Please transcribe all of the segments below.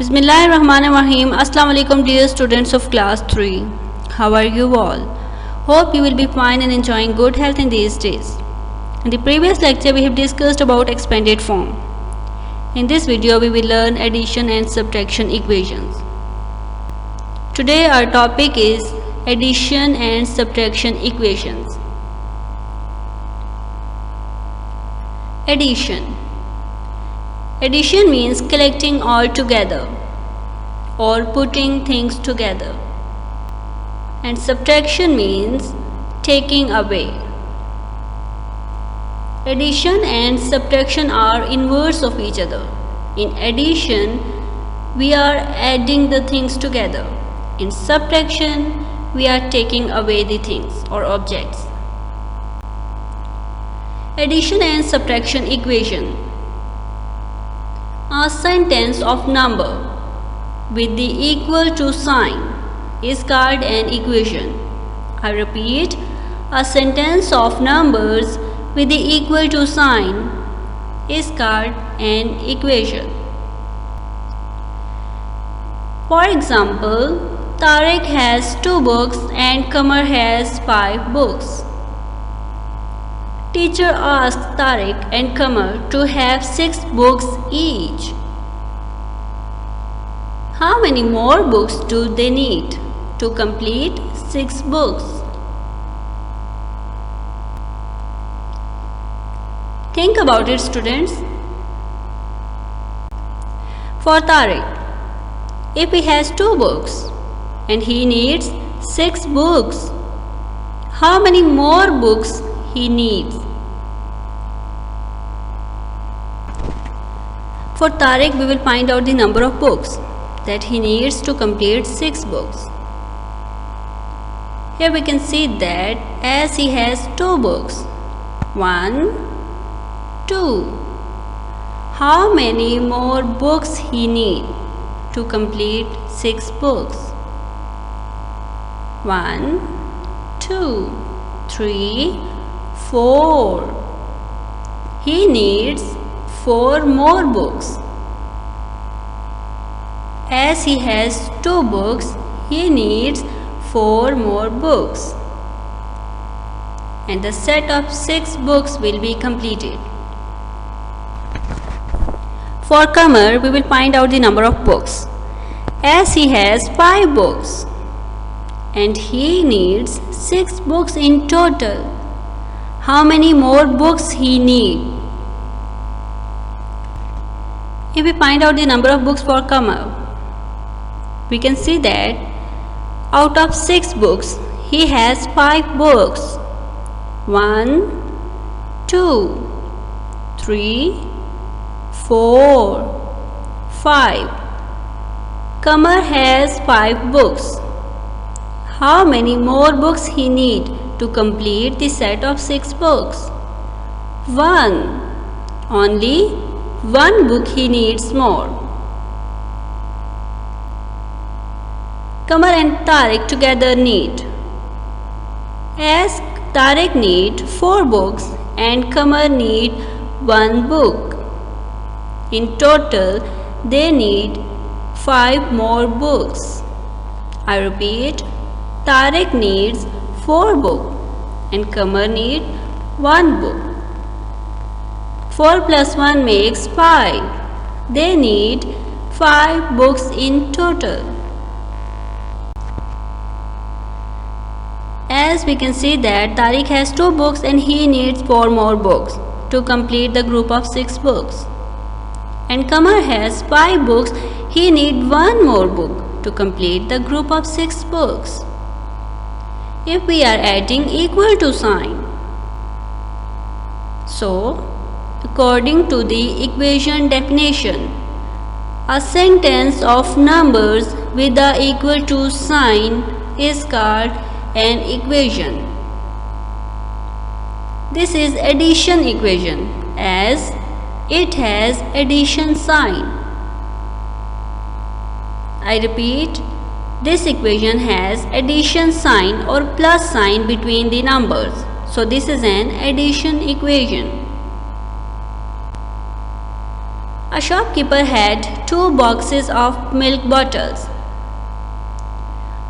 Bismillahirrahmanirrahim. Assalamu alaikum dear students of class 3. How are you all? Hope you will be fine and enjoying good health in these days. In the previous lecture we have discussed about expanded form. In this video we will learn addition and subtraction equations. Today our topic is addition and subtraction equations. Addition. Addition means collecting all together or putting things together. And subtraction means taking away. Addition and subtraction are inverse of each other. In addition, we are adding the things together. In subtraction, we are taking away the things or objects. Addition and subtraction equation. A sentence of number with the equal to sign is called an equation. I repeat, a sentence of numbers with the equal to sign is called an equation. For example, Tariq has 2 books and Kamar has 5 books. Teacher asked Tariq and Kamar to have 6 books each. How many more books do they need to complete 6 books? Think about it, students. For Tariq, if he has 2 books and he needs 6 books, how many more books he needs? For Tariq, we will find out the number of books that he needs to complete 6 books. Here we can see that as he has 2 books, 1, 2. How many more books he need to complete 6 books? 1, 2, 3, 4. He needs 4 more books. As he has 2 books, he needs 4 more books. And the set of 6 books will be completed. For Kamar, we will find out the number of books. As he has 5 books and he needs 6 books in total, how many more books he needs? If we find out the number of books for Kamar, we can see that out of 6 books, he has 5 books. 1, 2, 3, 4, 5. Kamar has 5 books. How many more books he need to complete the set of 6 books? 1. Only 1 book he needs more. Kamar and Tariq together need. As Tariq need 4 books and Kamar need 1 book. In total, they need 5 more books. I repeat, Tariq needs 4 books and Kamar needs 1 book. 4 plus 1 makes 5. They need 5 books in total. As we can see that Tariq has 2 books and he needs 4 more books to complete the group of 6 books. And Kamar has 5 books, he needs 1 more book to complete the group of 6 books. If we are adding equal to sign, so according to the equation definition, a sentence of numbers with the equal to sign is called an equation. This is addition equation as it has addition sign. I repeat, this equation has addition sign or plus sign between the numbers. So this is an addition equation. A shopkeeper had 2 boxes of milk bottles.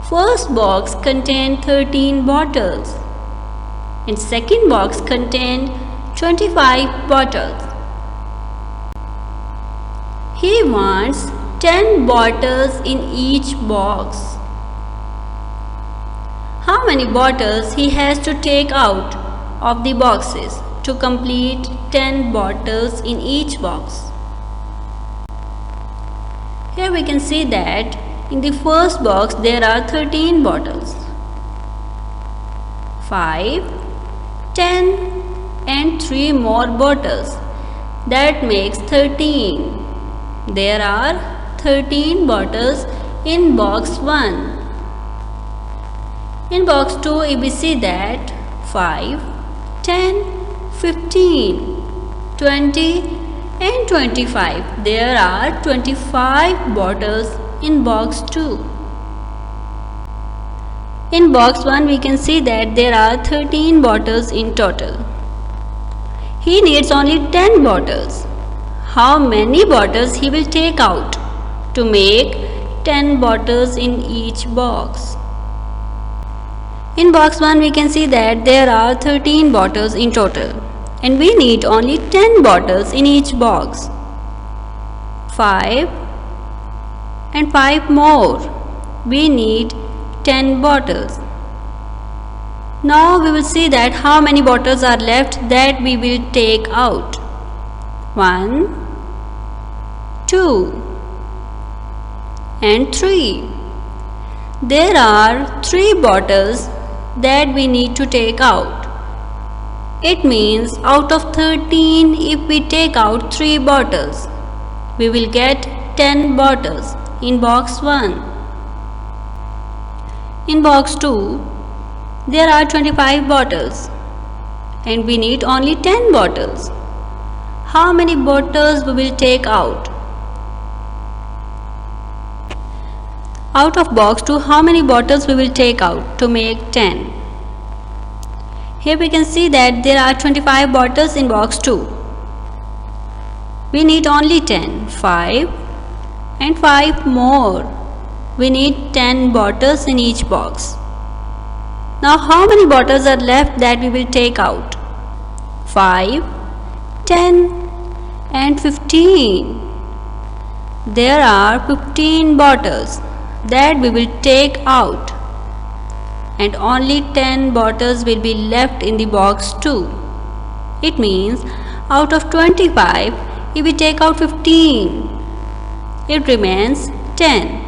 First box contained 13 bottles and second box contained 25 bottles. He wants 10 bottles in each box. How many bottles he has to take out of the boxes to complete 10 bottles in each box? Here we can see that in the first box there are 13 bottles. 5, 10 and 3 more bottles. That makes 13. There are 13 bottles in box 1. In box 2 we see that 5, 10, 15, 20 and 25. There are 25 bottles in box 2. In box 1 we can see that there are 13 bottles in total. He needs only 10 bottles. How many bottles he will take out to make 10 bottles in each box? In box 1 we can see that there are 13 bottles in total and we need only 10 bottles in each box. 5 and 5 more. We need 10 bottles. Now we will see that how many bottles are left that we will take out. 1, 2 and 3. There are 3 bottles that we need to take out. It means out of 13, if we take out 3 bottles, we will get 10 bottles in box 1. In box 2, there are 25 bottles and we need only 10 bottles. How many bottles we will take out? Out of box 2, how many bottles we will take out to make 10? Here we can see that there are 25 bottles in box 2. We need only 10, 5 and 5 more. We need 10 bottles in each box. Now how many bottles are left that we will take out? 5, 10 and 15. There are 15 bottles that we will take out and only 10 bottles will be left in the box 2. It means out of 25, if we take out 15, it remains 10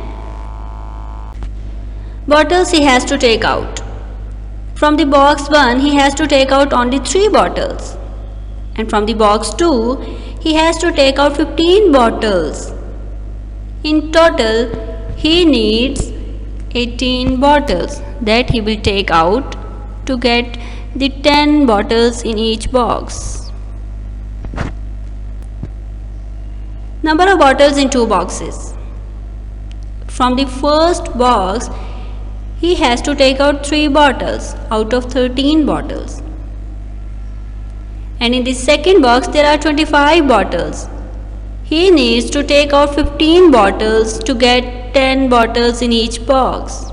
bottles he has to take out. From the box 1, he has to take out only 3 bottles. And from the box 2, he has to take out 15 bottles. In total, he needs 18 bottles that he will take out to get the 10 bottles in each box. Number of bottles in 2 boxes. From the first box, he has to take out 3 bottles out of 13 bottles. And in the second box there are 25 bottles. He needs to take out 15 bottles to get 10 bottles in each box.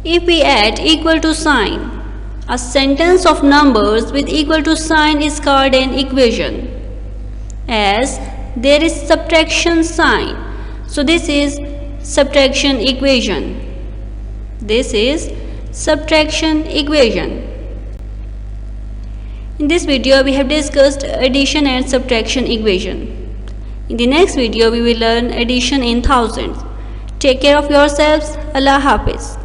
If we add equal to sign, a sentence of numbers with equal to sign is called an equation. As there is subtraction sign, so this is subtraction equation. This is subtraction equation. In this video we have discussed addition and subtraction equation. In the next video we will learn addition in thousands. Take care of yourselves. Allah Hafiz.